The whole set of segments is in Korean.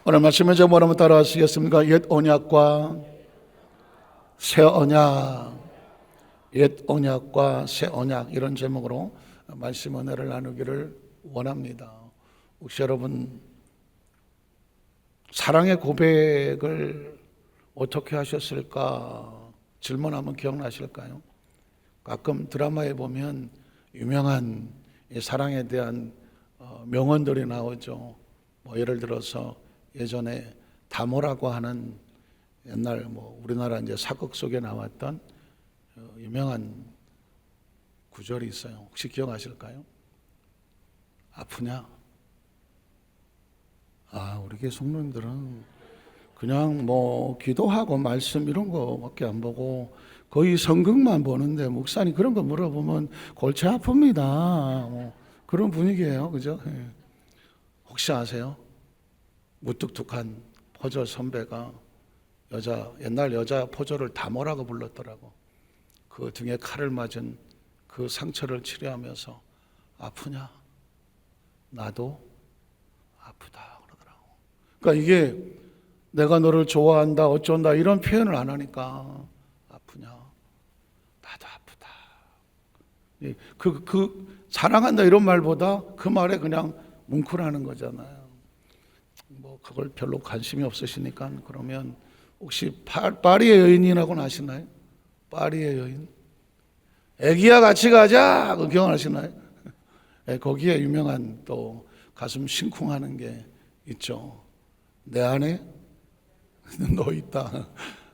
오늘 말씀에 제목 한번 따라하시겠습니까? 옛 언약과 새 언약, 옛 언약과 새 언약, 이런 제목으로 말씀 은혜를 나누기를 원합니다. 혹시 여러분 사랑의 고백을 어떻게 하셨을까 질문하면 기억나실까요? 가끔 드라마에 보면 유명한 사랑에 대한 명언들이 나오죠. 예를 들어서 예전에 다모라고 하는 옛날 우리나라 이제 사극 속에 나왔던 유명한 구절이 있어요. 혹시 기억하실까요? 아프냐? 우리 교회 성도님들은 그냥 기도하고 말씀 이런 거밖에 안 보고 거의 성경만 보는데 목사님 그런 거 물어보면 골치 아픕니다. 그런 분위기예요. 그죠? 혹시 아세요? 무뚝뚝한 포조 선배가 옛날 여자 포조를 다모라고 불렀더라고. 그 등에 칼을 맞은 그 상처를 치료하면서 아프냐? 나도 아프다 그러더라고. 그러니까 이게 내가 너를 좋아한다 어쩐다 이런 표현을 안 하니까 아프냐? 나도 아프다. 사랑한다 이런 말보다 그 말에 그냥 뭉클하는 거잖아요. 그걸 별로 관심이 없으시니까 그러면 혹시 파리의 여인이라고는 아시나요? 파리의 여인. 애기야 같이 가자. 그거 기억나시나요? 거기에 유명한 또 가슴 심쿵하는 게 있죠. 내 안에 너 있다.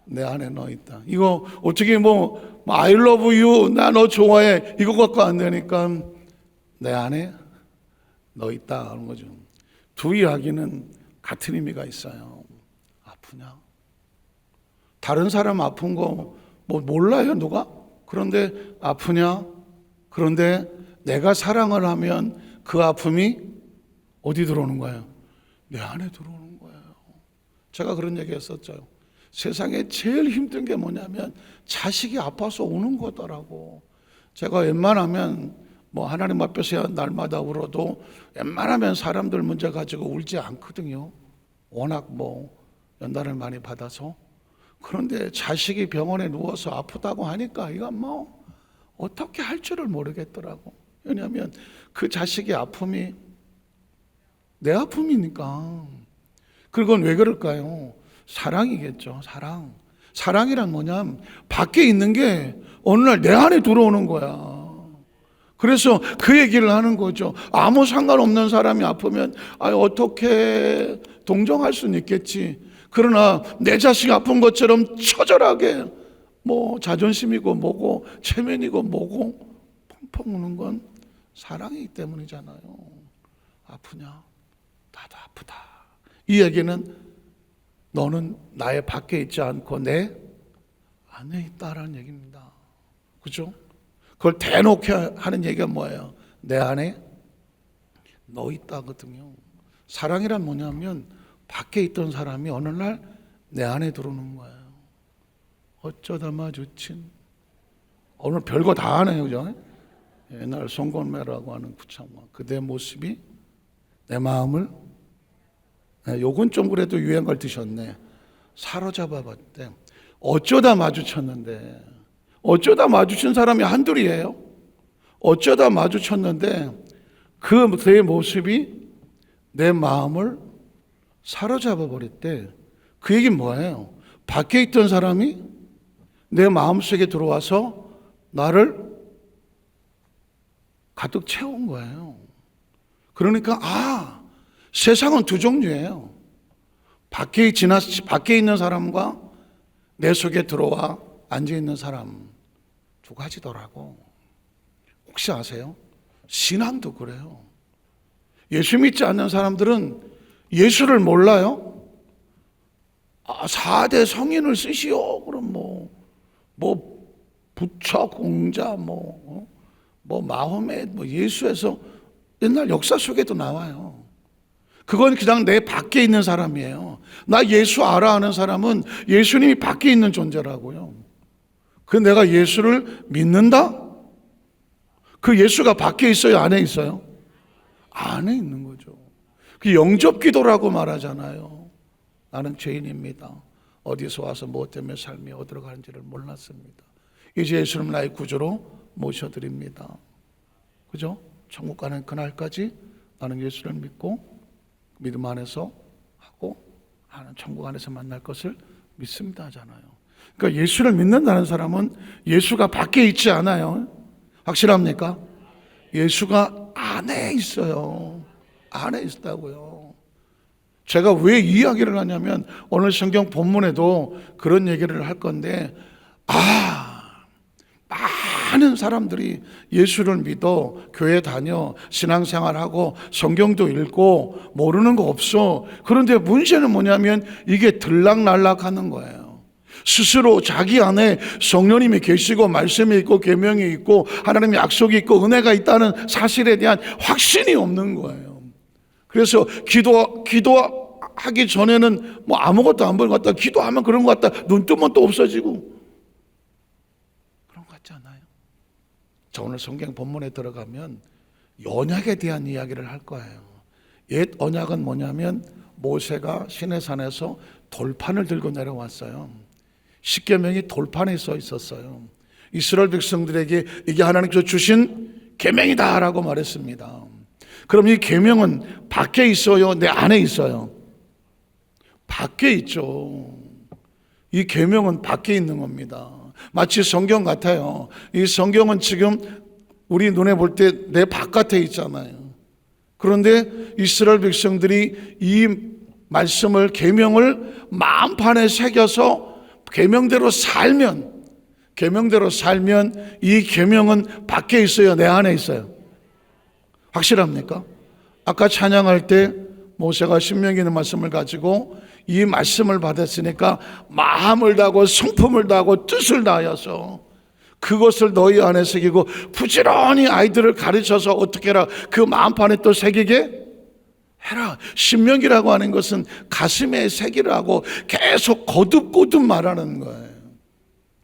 내 안에 너 있다. 이거 어떻게 I love you, 나 너 좋아해 이거 갖고 안 되니까 내 안에 너 있다 하는 거죠. 두 이야기는 같은 의미가 있어요. 아프냐? 다른 사람 아픈 거 몰라요 누가? 그런데 아프냐? 그런데 내가 사랑을 하면 그 아픔이 어디 들어오는 거예요? 내 안에 들어오는 거예요. 제가 그런 얘기 했었죠. 세상에 제일 힘든 게 뭐냐면 자식이 아파서 우는 거더라고. 제가 웬만하면 하나님 앞에서 날마다 울어도 웬만하면 사람들 문제 가지고 울지 않거든요. 워낙 연단을 많이 받아서. 그런데 자식이 병원에 누워서 아프다고 하니까 이건 어떻게 할 줄을 모르겠더라고. 왜냐하면 그 자식의 아픔이 내 아픔이니까. 그건 왜 그럴까요? 사랑이겠죠. 사랑이란 뭐냐면 밖에 있는 게 어느 날 내 안에 들어오는 거야. 그래서 그 얘기를 하는 거죠. 아무 상관없는 사람이 아프면 어떻게 동정할 수는 있겠지. 그러나 내 자식 아픈 것처럼 처절하게 자존심이고 뭐고 체면이고 뭐고 펑펑 우는 건 사랑이기 때문이잖아요. 아프냐? 나도 아프다. 이 얘기는 너는 나의 밖에 있지 않고 내 안에 있다라는 얘기입니다. 그렇죠? 그걸 대놓고 하는 얘기가 뭐예요? 내 안에 너 있다거든요. 사랑이란 뭐냐면 밖에 있던 사람이 어느 날 내 안에 들어오는 거예요. 어쩌다 마주친. 오늘 별거 다 하네요. 그죠? 옛날 송건매라고 하는 구창모. 그대 모습이 내 마음을 요건 좀 그래도 유행을 드셨네. 사로잡아 봤대. 어쩌다 마주쳤는데 어쩌다 마주친 사람이 한둘이에요. 어쩌다 마주쳤는데 그의 모습이 내 마음을 사로잡아 버렸대. 그 얘기는 뭐예요? 밖에 있던 사람이 내 마음속에 들어와서 나를 가득 채운 거예요. 그러니까 세상은 두 종류예요. 밖에 있는 사람과 내 속에 들어와 앉아있는 사람 두 가지더라고. 혹시 아세요? 신앙도 그래요. 예수 믿지 않는 사람들은 예수를 몰라요. 4대 성인을 쓰시오. 그럼 부처, 공자, 마호멧, 예수에서 옛날 역사 속에도 나와요. 그건 그냥 내 밖에 있는 사람이에요. 나 예수 알아 하는 사람은 예수님이 밖에 있는 존재라고요. 내가 예수를 믿는다? 그 예수가 밖에 있어요? 안에 있어요? 안에 있는 거죠. 그 영접 기도라고 말하잖아요. 나는 죄인입니다. 어디서 와서 무엇 때문에 삶이 어디로 가는지를 몰랐습니다. 이제 예수님 나의 구주로 모셔드립니다. 그죠? 천국 가는 그날까지 나는 예수를 믿고 믿음 안에서 하고 나는 천국 안에서 만날 것을 믿습니다 하잖아요. 그러니까 예수를 믿는다는 사람은 예수가 밖에 있지 않아요. 확실합니까? 예수가 안에 있어요. 안에 있다고요. 제가 왜 이 이야기를 하냐면 오늘 성경 본문에도 그런 얘기를 할 건데, 많은 사람들이 예수를 믿어 교회 다녀 신앙생활하고 성경도 읽고 모르는 거 없어. 그런데 문제는 뭐냐면 이게 들락날락하는 거예요. 스스로 자기 안에 성령님이 계시고 말씀이 있고 계명이 있고 하나님의 약속이 있고 은혜가 있다는 사실에 대한 확신이 없는 거예요. 그래서 기도하기 전에는 뭐 아무것도 안 보는 것 같다, 기도하면 그런 것 같다, 눈 뜨면 또 없어지고 그런 것 같지 않아요? 자, 오늘 성경 본문에 들어가면 언약에 대한 이야기를 할 거예요. 옛 언약은 뭐냐면 모세가 시내산에서 돌판을 들고 내려왔어요. 십계명이 돌판에 써 있었어요. 이스라엘 백성들에게 이게 하나님께서 주신 계명이다 라고 말했습니다. 그럼 이 계명은 밖에 있어요? 내 안에 있어요? 밖에 있죠. 이 계명은 밖에 있는 겁니다. 마치 성경 같아요. 이 성경은 지금 우리 눈에 볼 때 내 바깥에 있잖아요. 그런데 이스라엘 백성들이 이 말씀을 계명을 마음판에 새겨서 계명대로 살면 이 계명은 밖에 있어요? 내 안에 있어요? 확실합니까? 아까 찬양할 때 모세가 신명기 있는 말씀을 가지고 이 말씀을 받았으니까 마음을 다하고 성품을 다하고 뜻을 다하여서 그것을 너희 안에 새기고 부지런히 아이들을 가르쳐서 어떻게 해라, 그 마음판에 또 새기게 해라. 신명기라고 하는 것은 가슴에 새기라고 계속 거듭거듭 말하는 거예요.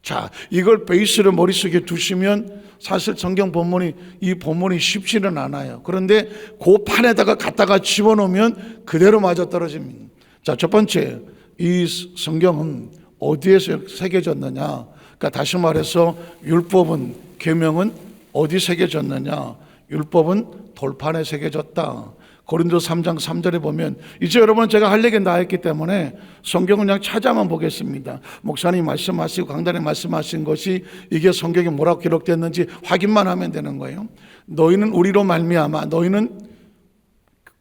자, 이걸 베이스를 머릿속에 두시면 사실 성경 본문이, 이 본문이 쉽지는 않아요. 그런데 그 판에다가 갖다가 집어넣으면 그대로 맞아떨어집니다. 자, 첫 번째, 이 성경은 어디에서 새겨졌느냐? 그러니까 다시 말해서 율법은, 계명은 어디 새겨졌느냐? 율법은 돌판에 새겨졌다. 고린도서 3장 3절에 보면, 이제 여러분 제가 할 얘기는 다 했기 때문에 성경은 그냥 찾아만 보겠습니다. 목사님이 말씀하시고 강단에 말씀하신 것이 이게 성경에 뭐라고 기록됐는지 확인만 하면 되는 거예요. 너희는 우리로 말미암아, 너희는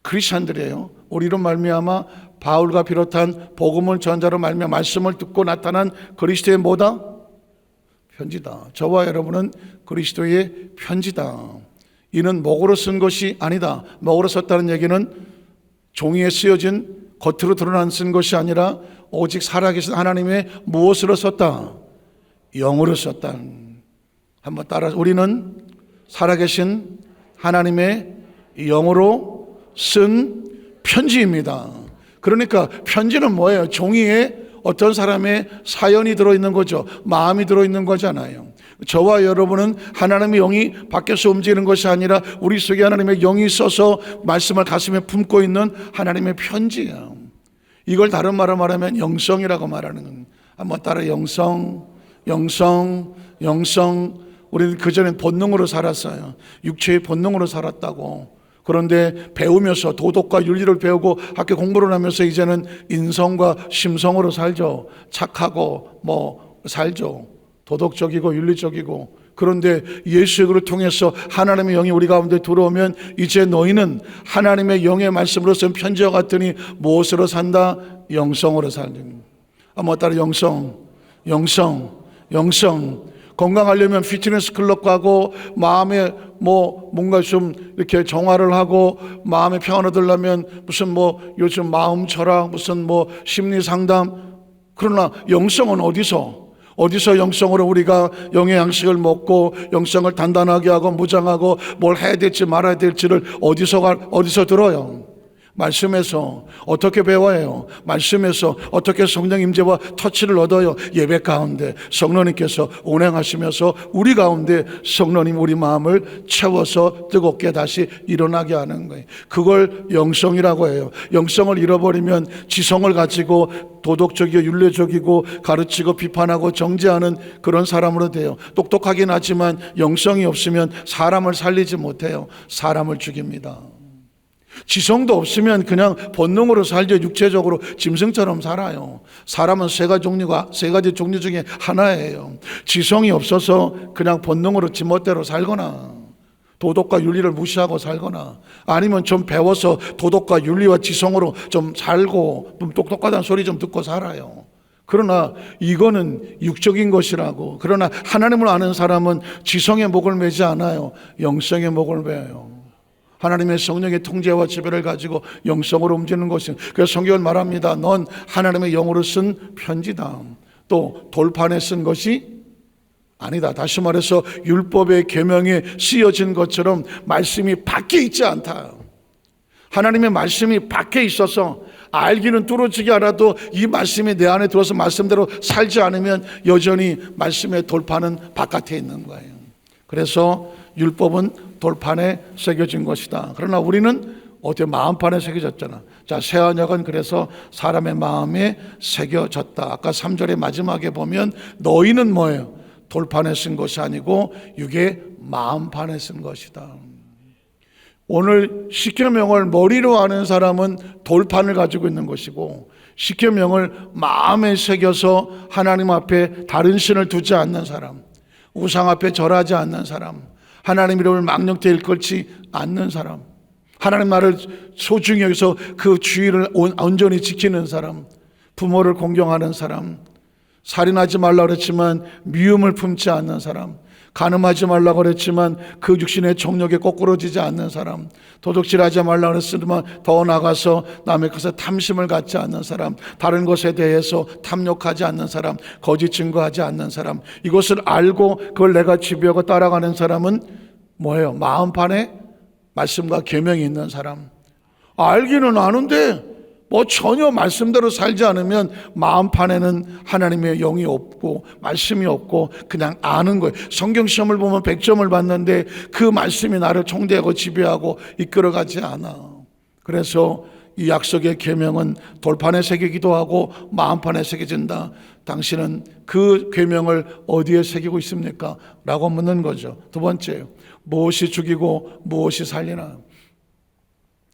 크리스찬들이에요. 우리로 말미암아 바울과 비롯한 복음을 전자로 말미암아 말씀을 듣고 나타난 그리스도의 뭐다? 편지다. 저와 여러분은 그리스도의 편지다. 이는 목으로 쓴 것이 아니다. 목으로 썼다는 얘기는 종이에 쓰여진 겉으로 드러난 쓴 것이 아니라 오직 살아계신 하나님의 무엇으로 썼다? 영으로 썼다. 한번 따라, 우리는 살아계신 하나님의 영으로 쓴 편지입니다. 그러니까 편지는 뭐예요? 종이에 어떤 사람의 사연이 들어있는 거죠. 마음이 들어있는 거잖아요. 저와 여러분은 하나님의 영이 밖에서 움직이는 것이 아니라 우리 속에 하나님의 영이 있어서 말씀을 가슴에 품고 있는 하나님의 편지예요. 이걸 다른 말로 말하면 영성이라고 말하는 겁니다. 한번 따라, 영성. 우리는 그전엔 본능으로 살았어요. 육체의 본능으로 살았다고. 그런데 배우면서 도덕과 윤리를 배우고 학교 공부를 하면서 이제는 인성과 심성으로 살죠. 착하고 살죠. 도덕적이고 윤리적이고. 그런데 예수를 통해서 하나님의 영이 우리 가운데 들어오면 이제 너희는 하나님의 영의 말씀으로 쓴 편지와 같으니 무엇으로 산다? 영성으로 살다. 한번 따라, 영성. 건강하려면 피트니스 클럽 가고, 마음에 뭔가 좀 이렇게 정화를 하고, 마음의 평안을 얻으려면 무슨 요즘 마음 철학, 무슨 심리 상담. 그러나 영성은 어디서 영성으로 우리가 영의 양식을 먹고 영성을 단단하게 하고 무장하고 뭘 해야 될지 말아야 될지를 어디서 들어요? 말씀에서 어떻게 배워요? 말씀에서 어떻게 성령 임재와 터치를 얻어요? 예배 가운데 성령님께서 운행하시면서 우리 가운데 성령님 우리 마음을 채워서 뜨겁게 다시 일어나게 하는 거예요. 그걸 영성이라고 해요. 영성을 잃어버리면 지성을 가지고 도덕적이고 윤리적이고 가르치고 비판하고 정죄하는 그런 사람으로 돼요. 똑똑하긴 하지만 영성이 없으면 사람을 살리지 못해요. 사람을 죽입니다. 지성도 없으면 그냥 본능으로 살죠. 육체적으로 짐승처럼 살아요. 사람은 세 가지 종류 중에 하나예요. 지성이 없어서 그냥 본능으로 지멋대로 살거나 도덕과 윤리를 무시하고 살거나 아니면 좀 배워서 도덕과 윤리와 지성으로 좀 살고 좀 똑똑하다는 소리 좀 듣고 살아요. 그러나 이거는 육적인 것이라고. 그러나 하나님을 아는 사람은 지성의 목을 매지 않아요. 영성의 목을 매요. 하나님의 성령의 통제와 지배를 가지고 영성으로 움직이는 것은, 그래서 성경은 말합니다. 넌 하나님의 영으로 쓴 편지다. 또 돌판에 쓴 것이 아니다. 다시 말해서 율법의 계명에 쓰여진 것처럼 말씀이 밖에 있지 않다. 하나님의 말씀이 밖에 있어서 알기는 뚫어지게 알아도 이 말씀이 내 안에 들어서 말씀대로 살지 않으면 여전히 말씀의 돌판은 바깥에 있는 거예요. 그래서 율법은 돌판에 새겨진 것이다. 그러나 우리는 어떻게 마음판에 새겨졌잖아. 자, 새 언약은 그래서 사람의 마음에 새겨졌다. 아까 3절의 마지막에 보면 너희는 뭐예요? 돌판에 쓴 것이 아니고 육의 마음판에 쓴 것이다. 오늘 십계명을 머리로 아는 사람은 돌판을 가지고 있는 것이고, 십계명을 마음에 새겨서 하나님 앞에 다른 신을 두지 않는 사람, 우상 앞에 절하지 않는 사람, 하나님 이름을 망령되이 일컬지 않는 사람, 하나님 말을 소중히 여기서 그 주의를 온전히 지키는 사람, 부모를 공경하는 사람, 살인하지 말라고 그랬지만 미움을 품지 않는 사람, 간음하지 말라고 그랬지만 그 육신의 정욕에 거꾸러지지 않는 사람, 도둑질하지 말라고 그랬지만 더 나가서 남의 것에 탐심을 갖지 않는 사람, 다른 것에 대해서 탐욕하지 않는 사람, 거짓 증거하지 않는 사람, 이것을 알고 그걸 내가 지배하고 따라가는 사람은 뭐예요? 마음판에 말씀과 계명이 있는 사람. 알기는 아는데 뭐 전혀 말씀대로 살지 않으면 마음판에는 하나님의 영이 없고 말씀이 없고 그냥 아는 거예요. 성경 시험을 보면 100점을 받는데 그 말씀이 나를 총대하고 지배하고 이끌어가지 않아. 그래서 이 약속의 계명은 돌판에 새기기도 하고 마음판에 새겨진다. 당신은 그 계명을 어디에 새기고 있습니까? 라고 묻는 거죠. 두 번째요, 무엇이 죽이고 무엇이 살리나?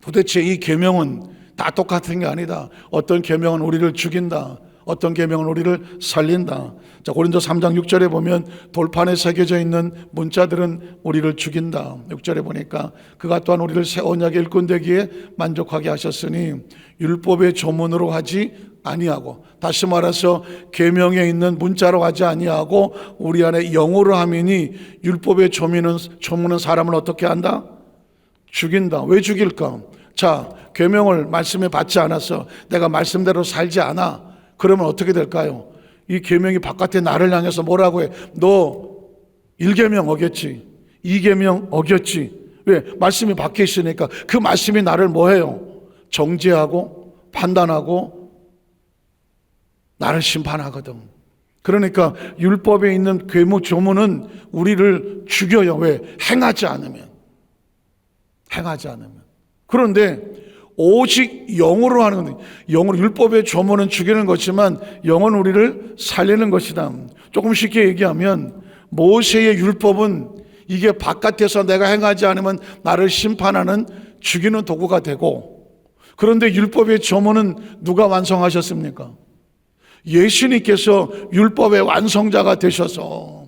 도대체 이 계명은 다 똑같은 게 아니다. 어떤 계명은 우리를 죽인다. 어떤 계명은 우리를 살린다. 자, 고린도 3장 6절에 보면 돌판에 새겨져 있는 문자들은 우리를 죽인다. 6절에 보니까 그가 또한 우리를 새 언약의 일꾼 되기에 만족하게 하셨으니 율법의 조문으로 하지 아니하고, 다시 말해서 계명에 있는 문자로 하지 아니하고 우리 안에 영으로 함이니 율법의 조문은 사람을 어떻게 한다? 죽인다. 왜 죽일까? 자, 계명을 말씀에 받지 않아서 내가 말씀대로 살지 않아. 그러면 어떻게 될까요? 이 계명이 바깥에 나를 향해서 뭐라고 해? 너 1계명 어겼지, 2계명 어겼지. 왜? 말씀이 밖에 있으니까. 그 말씀이 나를 뭐해요? 정죄하고 판단하고 나를 심판하거든. 그러니까 율법에 있는 계명 조문은 우리를 죽여요. 왜? 행하지 않으면. 그런데 오직 영으로 하는 거예요. 영으로, 율법의 조문은 죽이는 것이지만 영은 우리를 살리는 것이다. 조금 쉽게 얘기하면 모세의 율법은 이게 바깥에서 내가 행하지 않으면 나를 심판하는 죽이는 도구가 되고, 그런데 율법의 조문은 누가 완성하셨습니까? 예수님께서 율법의 완성자가 되셔서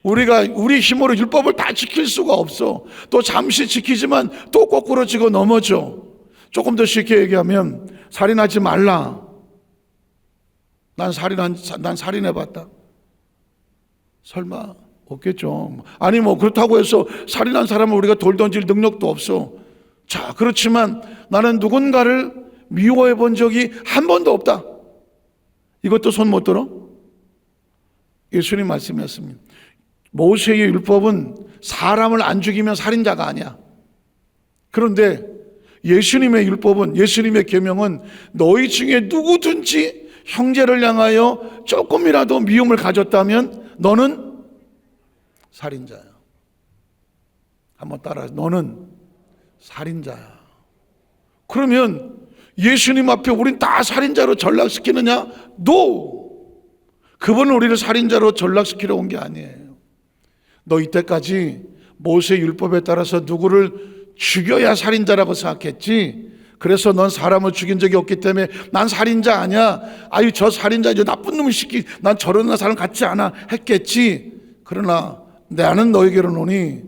우리가 우리 힘으로 율법을 다 지킬 수가 없어. 또 잠시 지키지만 또 거꾸로 지고 넘어져. 조금 더 쉽게 얘기하면 살인하지 말라. 난 살인해봤다. 설마 없겠죠. 아니 뭐 그렇다고 해서 살인한 사람을 우리가 돌 던질 능력도 없어. 자, 그렇지만 나는 누군가를 미워해 본 적이 한 번도 없다. 이것도 손 못 들어? 예수님 말씀이었습니다. 모세의 율법은 사람을 안 죽이면 살인자가 아니야. 그런데 예수님의 율법은, 예수님의 계명은 너희 중에 누구든지 형제를 향하여 조금이라도 미움을 가졌다면 너는 살인자야. 한번 따라서, 너는 살인자야. 그러면 예수님 앞에 우린 다 살인자로 전락시키느냐? No! 그분은 우리를 살인자로 전락시키러 온 게 아니에요. 너 이때까지 모세 율법에 따라서 누구를 죽여야 살인자라고 생각했지, 그래서 넌 사람을 죽인 적이 없기 때문에 난 살인자 아니야, 아유 저 살인자, 이제 나쁜 놈의 새끼, 난 저런 사람 같지 않아 했겠지. 그러나 나는 너에게로 노니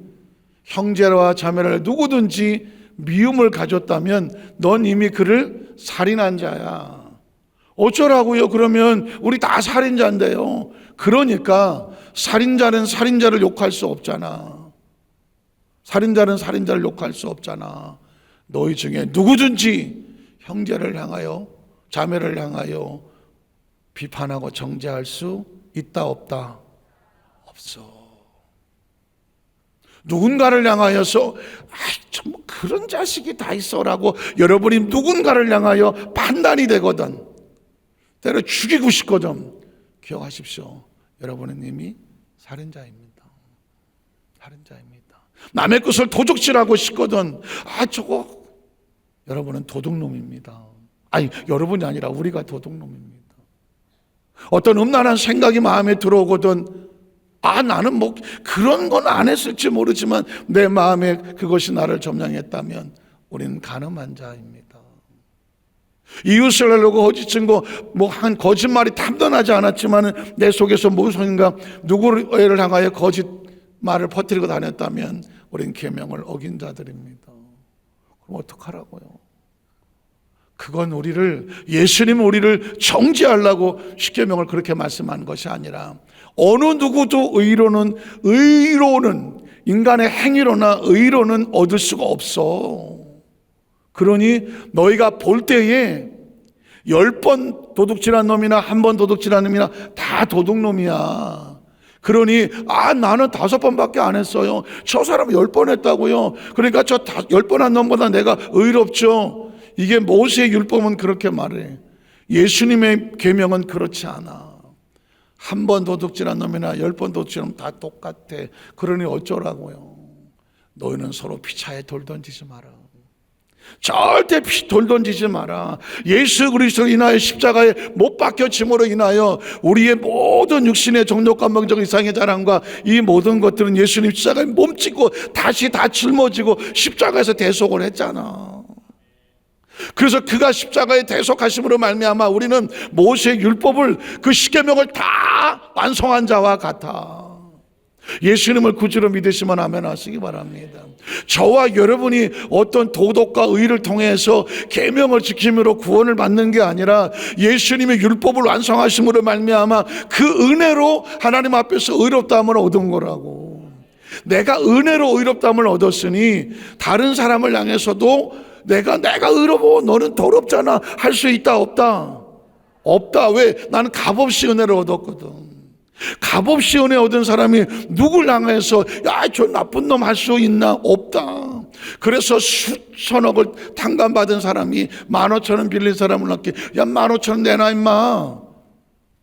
형제와 자매를 누구든지 미움을 가졌다면 넌 이미 그를 살인한 자야. 어쩌라고요? 그러면 우리 다 살인자인데요. 그러니까 살인자는 살인자를 욕할 수 없잖아. 살인자는 살인자를 욕할 수 없잖아. 너희 중에 누구든지 형제를 향하여 자매를 향하여 비판하고 정죄할 수 있다 없다? 없어. 누군가를 향하여서 좀 그런 자식이 다 있어라고 여러분이 누군가를 향하여 판단이 되거든, 때려 죽이고 싶거든, 기억하십시오. 여러분은 이미 살인자입니다. 살인자입니다. 남의 것을 도둑질하고 싶거든, 저거, 여러분은 도둑놈입니다. 아니, 여러분이 아니라 우리가 도둑놈입니다. 어떤 음란한 생각이 마음에 들어오거든, 나는 뭐 그런 건 안 했을지 모르지만 내 마음에 그것이 나를 점령했다면 우리는 가늠한 자입니다. 이웃을 하려고 거짓은 거, 한 거짓말이 탐던하지 않았지만 내 속에서 무엇인가 누구를 향하여 거짓말을 퍼뜨리고 다녔다면 우리는 계명을 어긴 자들입니다. 그럼 어떡하라고요? 그건 예수님은 우리를 정죄하려고 십계명을 그렇게 말씀한 것이 아니라, 어느 누구도 의로는 인간의 행위로나 의로는 얻을 수가 없어. 그러니 너희가 볼 때에 10번 도둑질한 놈이나 1번 도둑질한 놈이나 다 도둑놈이야. 그러니 나는 5번밖에 안 했어요, 저 사람은 10번 했다고요, 그러니까 저 10번 한 놈보다 내가 의롭죠. 이게 모세의 율법은 그렇게 말해. 예수님의 계명은 그렇지 않아. 1번 도둑질한 놈이나 10번 도둑질한 놈 다 똑같아. 그러니 어쩌라고요? 너희는 서로 피차에 돌 던지지 마라. 절대 돌 던지지 마라. 예수 그리스도로 인하여 십자가에 못 박혀짐으로 인하여 우리의 모든 육신의 정욕 감정적 이상의 자랑과 이 모든 것들은 예수님 십자가에 몸짓고 다시 다 짊어지고 십자가에서 대속을 했잖아. 그래서 그가 십자가에 대속하심으로 말미암아 우리는 모세의 율법을, 그 십계명을 다 완성한 자와 같아. 예수님을 구주로 믿으시면 아멘 하시기 바랍니다. 저와 여러분이 어떤 도덕과 의를 통해서 계명을 지킴으로 구원을 받는 게 아니라 예수님의 율법을 완성하심으로 말미암아 그 은혜로 하나님 앞에서 의롭다함을 얻은 거라고. 내가 은혜로 의롭다함을 얻었으니 다른 사람을 향해서도 내가 의로워, 너는 더럽잖아 할 수 있다 없다? 없다. 왜? 나는 값없이 은혜를 얻었거든. 값없이 은혜 얻은 사람이 누굴 향해서 저 나쁜 놈 할 수 있나? 없다. 그래서 수천억을 탕감받은 사람이 15,000원 빌린 사람을 낳게, 15,000원 내놔 임마.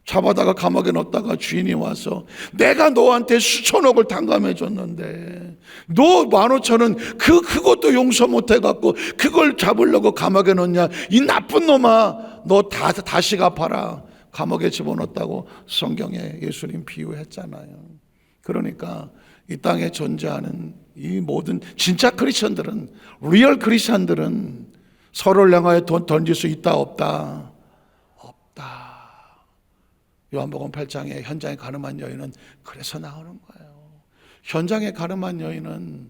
잡아다가 감옥에 넣었다가 주인이 와서 내가 너한테 수천억을 탕감해 줬는데 너 15,000원 그것도 용서 못 해갖고 그걸 잡으려고 감옥에 넣냐? 이 나쁜 놈아, 너 다시 갚아라. 감옥에 집어넣었다고 성경에 예수님 비유했잖아요. 그러니까 이 땅에 존재하는 이 모든 진짜 크리스천들은, 리얼 크리스천들은 서로를 향하여 돈 던질 수 있다 없다? 없다. 요한복음 8장에 현장에 가늠한 여인은 그래서 나오는 거예요. 현장에 가늠한 여인은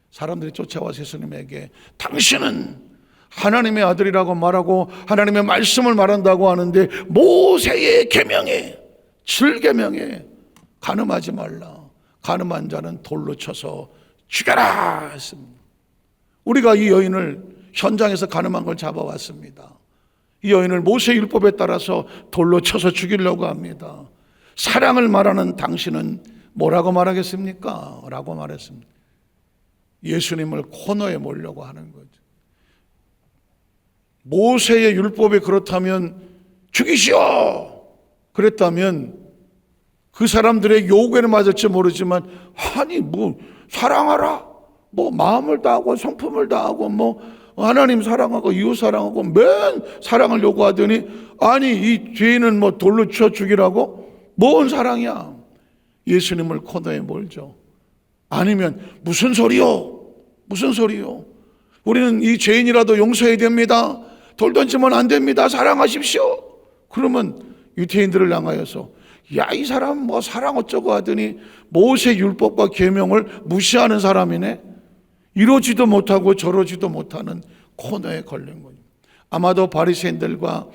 사람들이 쫓아와서 예수님에게 당신은 하나님의 아들이라고 말하고 하나님의 말씀을 말한다고 하는데 모세의 계명에, 7계명에 가늠하지 말라, 가늠한 자는 돌로 쳐서 죽여라 했습니다. 우리가 이 여인을 현장에서 가늠한 걸 잡아왔습니다. 이 여인을 모세 율법에 따라서 돌로 쳐서 죽이려고 합니다. 사랑을 말하는 당신은 뭐라고 말하겠습니까? 라고 말했습니다. 예수님을 코너에 몰려고 하는 거죠. 모세의 율법이 그렇다면 죽이시오 그랬다면 그 사람들의 요구에는 맞을지 모르지만 아니 뭐 사랑하라 뭐 마음을 다하고 성품을 다하고 뭐 하나님 사랑하고 이웃 사랑하고 맨 사랑을 요구하더니 아니 이 죄인은 뭐 돌로 쳐 죽이라고? 뭔 사랑이야? 예수님을 코너에 몰죠. 아니면 무슨 소리요? 무슨 소리요? 우리는 이 죄인이라도 용서해야 됩니다. 돌 던지면 안 됩니다. 사랑하십시오. 그러면 유대인들을 향하여서 야, 이 사람 뭐 사랑 어쩌고 하더니 모세 율법과 계명을 무시하는 사람이네. 이러지도 못하고 저러지도 못하는 코너에 걸린 거예요. 아마도 바리새인들과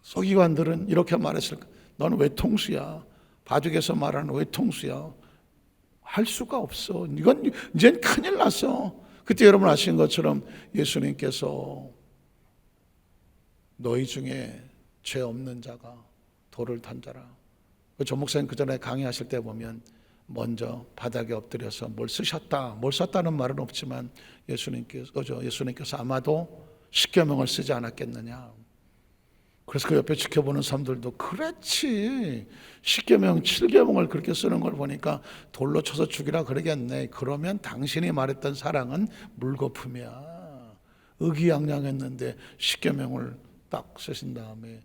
서기관들은 이렇게 말했을 거예요. 너는 외통수야. 바둑에서 말하는 외통수야. 할 수가 없어. 이건 이젠 큰일 났어. 그때 여러분 아시는 것처럼 예수님께서 너희 중에 죄 없는 자가 돌을 던져라. 조 목사님 그 전에 강의하실 때 보면 먼저 바닥에 엎드려서 뭘 쓰셨다. 뭘 썼다는 말은 없지만 예수님께서 아마도 십계명을 쓰지 않았겠느냐. 그래서 그 옆에 지켜보는 사람들도 그렇지. 십계명, 칠계명을 그렇게 쓰는 걸 보니까 돌로 쳐서 죽이라 그러겠네. 그러면 당신이 말했던 사랑은 물거품이야. 의기양양했는데 십계명을 딱 쓰신 다음에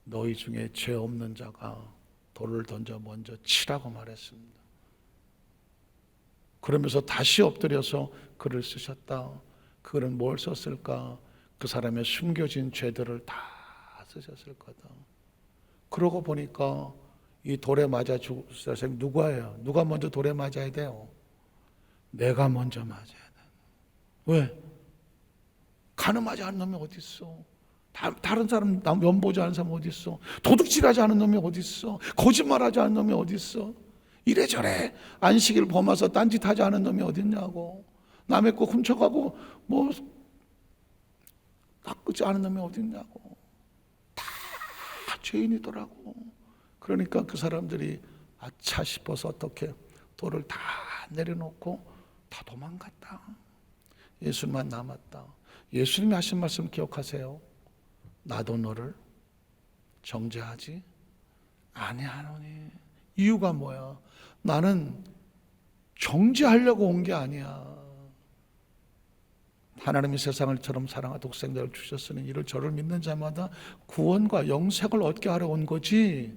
너희 중에 죄 없는 자가 돌을 던져 먼저 치라고 말했습니다. 그러면서 다시 엎드려서 글을 쓰셨다. 그 글은 뭘 썼을까? 그 사람의 숨겨진 죄들을 다 쓰셨을 거다. 그러고 보니까 이 돌에 맞아 죽을 사람이 누구예요? 누가 먼저 돌에 맞아야 돼요? 내가 먼저 맞아야 돼. 왜? 가늠하지 않은 놈이 어디 있어? 다른 사람 남 면보지 않은 사람 어디 있어? 도둑질하지 않은 놈이 어디 있어? 거짓말하지 않은 놈이 어디 있어? 이래저래 안식일 범해서 딴짓하지 않은 놈이 어디 있냐고. 남의 거 훔쳐가고 뭐 닦지 않은 놈이 어디 있냐고. 다 죄인이더라고. 그러니까 그 사람들이 아차 싶어서 어떻게 돌을 다 내려놓고 다 도망갔다. 예수님만 남았다. 예수님이 하신 말씀 기억하세요. 나도 너를 정죄하지 아니하노니. 이유가 뭐야? 나는 정죄하려고 온 게 아니야. 하나님이 세상을처럼 사랑하 독생자를 주셨으니 이를 저를 믿는 자마다 구원과 영생을 얻게 하러 온 거지.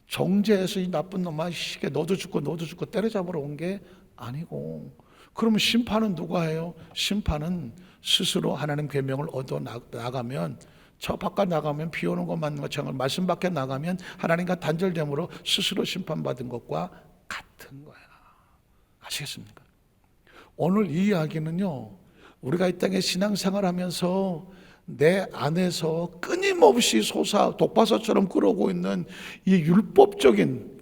정죄해서 이 나쁜 놈아 시게 너도 죽고 때려잡으러 온 게 아니고. 그러면 심판은 누가 해요? 심판은 스스로 하나님 계명을 얻어 나가면, 저 바깥 나가면 비 오는 것 맞는 것처럼 말씀 밖에 나가면 하나님과 단절됨으로 스스로 심판받은 것과 같은 거야. 아시겠습니까? 오늘 이 이야기는요, 우리가 이 땅에 신앙생활하면서 내 안에서 끊임없이 독바섯처럼 끓어오고 있는 이 율법적인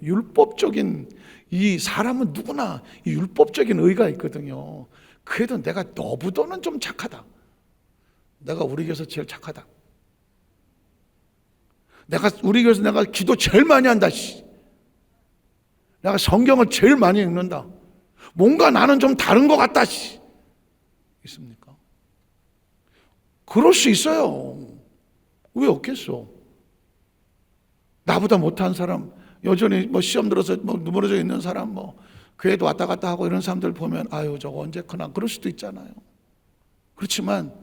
이 사람은 누구나 이 율법적인 의가 있거든요. 그래도 내가 너보다는 좀 착하다. 내가 우리 교회에서 제일 착하다. 우리 교회에서 내가 기도 제일 많이 한다. 내가 성경을 제일 많이 읽는다. 뭔가 나는 좀 다른 것 같다. 있습니까? 그럴 수 있어요. 왜 없겠어? 나보다 못한 사람, 여전히 뭐 시험 들어서 뭐 누그러져 있는 사람, 뭐 교회도 왔다 갔다 하고 이런 사람들 보면 아유 저거 언제 크나 그럴 수도 있잖아요. 그렇지만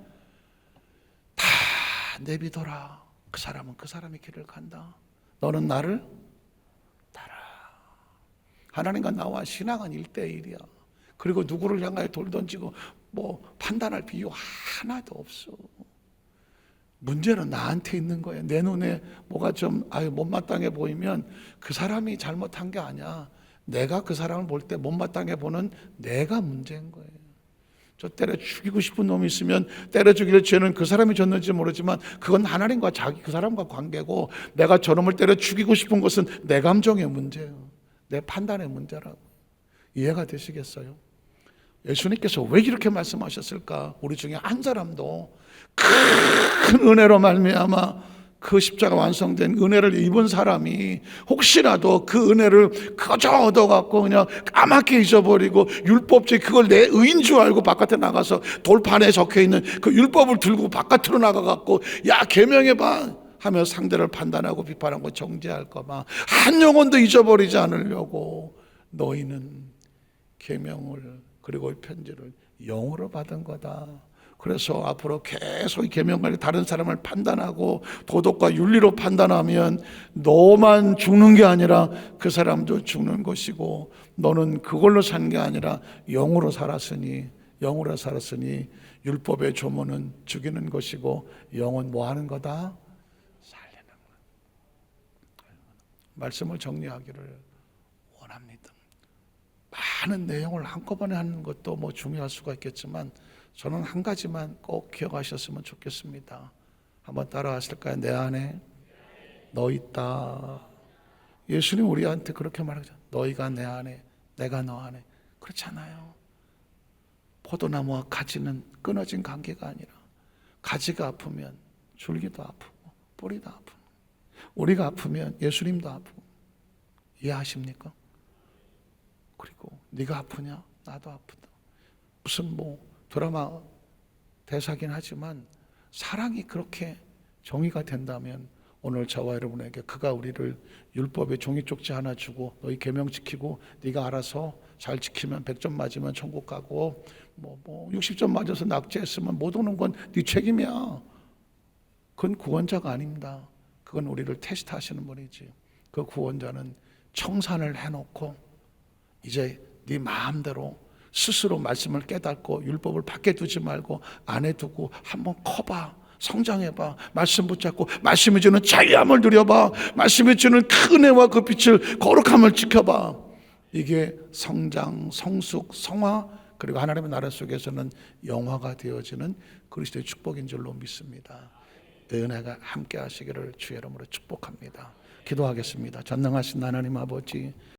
다 내비둬라. 그 사람은 그 사람의 길을 간다. 너는 나를 따라. 하나님과 나와 신앙은 1대1이야. 그리고 누구를 향하여 돌 던지고 뭐 판단할 필요 하나도 없어. 문제는 나한테 있는 거예요. 내 눈에 뭐가 좀 못마땅해 보이면 그 사람이 잘못한 게 아니야. 내가 그 사람을 볼 때 못마땅해 보는 내가 문제인 거예요. 저 때려 죽이고 싶은 놈이 있으면 때려 죽일 죄는 그 사람이 졌는지 모르지만 그건 하나님과 그 사람과 관계고, 내가 저놈을 때려 죽이고 싶은 것은 내 감정의 문제예요. 내 판단의 문제라고. 이해가 되시겠어요? 예수님께서 왜 이렇게 말씀하셨을까? 우리 중에 한 사람도 큰 은혜로 말미암아 그 십자가 완성된 은혜를 입은 사람이 혹시라도 그 은혜를 그저 얻어갖고 그냥 까맣게 잊어버리고 율법적이 그걸 내 의인 줄 알고 바깥에 나가서 돌판에 적혀있는 그 율법을 들고 바깥으로 나가갖고 야 계명해봐 하며 상대를 판단하고 비판하고 정죄할까 봐 한 영혼도 잊어버리지 않으려고 너희는 계명을 그리고 이 편지를 영으로 받은 거다. 그래서 앞으로 계속 이 계명을 다른 사람을 판단하고 도덕과 윤리로 판단하면 너만 죽는 게 아니라 그 사람도 죽는 것이고 너는 그걸로 산 게 아니라 영으로 살았으니 율법의 조문은 죽이는 것이고 영은 뭐 하는 거다? 살리는 거다. 말씀을 정리하기를 원합니다. 많은 내용을 한꺼번에 하는 것도 뭐 중요할 수가 있겠지만 저는 한 가지만 꼭 기억하셨으면 좋겠습니다. 한번 따라하실까요? 내 안에 너 있다. 예수님 우리한테 그렇게 말하죠. 너희가 내 안에, 내가 너 안에. 그렇잖아요. 포도나무와 가지는 끊어진 관계가 아니라 가지가 아프면 줄기도 아프고 뿌리도 아프고 우리가 아프면 예수님도 아프고 이해하십니까? 그리고 네가 아프냐? 나도 아프다. 무슨 뭐 드라마 대사긴 하지만 사랑이 그렇게 정의가 된다면 오늘 저와 여러분에게 그가 우리를 율법의 종이 쪽지 하나 주고 너희 계명 지키고 네가 알아서 잘 지키면 100점 맞으면 천국 가고 뭐 60점 맞아서 낙제했으면 못 오는 건 네 책임이야. 그건 구원자가 아닙니다. 그건 우리를 테스트하시는 분이지. 그 구원자는 청산을 해놓고 이제 네 마음대로 스스로 말씀을 깨닫고 율법을 밖에 두지 말고 안에 두고 한번 커봐. 성장해봐. 말씀 붙잡고 말씀이 주는 자유함을 누려봐. 말씀이 주는 큰 은혜와 그 빛을 거룩함을 지켜봐. 이게 성장, 성숙, 성화 그리고 하나님의 나라 속에서는 영화가 되어지는 그리스도의 축복인 줄로 믿습니다. 은혜가 함께 하시기를 주의 이름으로 축복합니다. 기도하겠습니다. 전능하신 하나님 아버지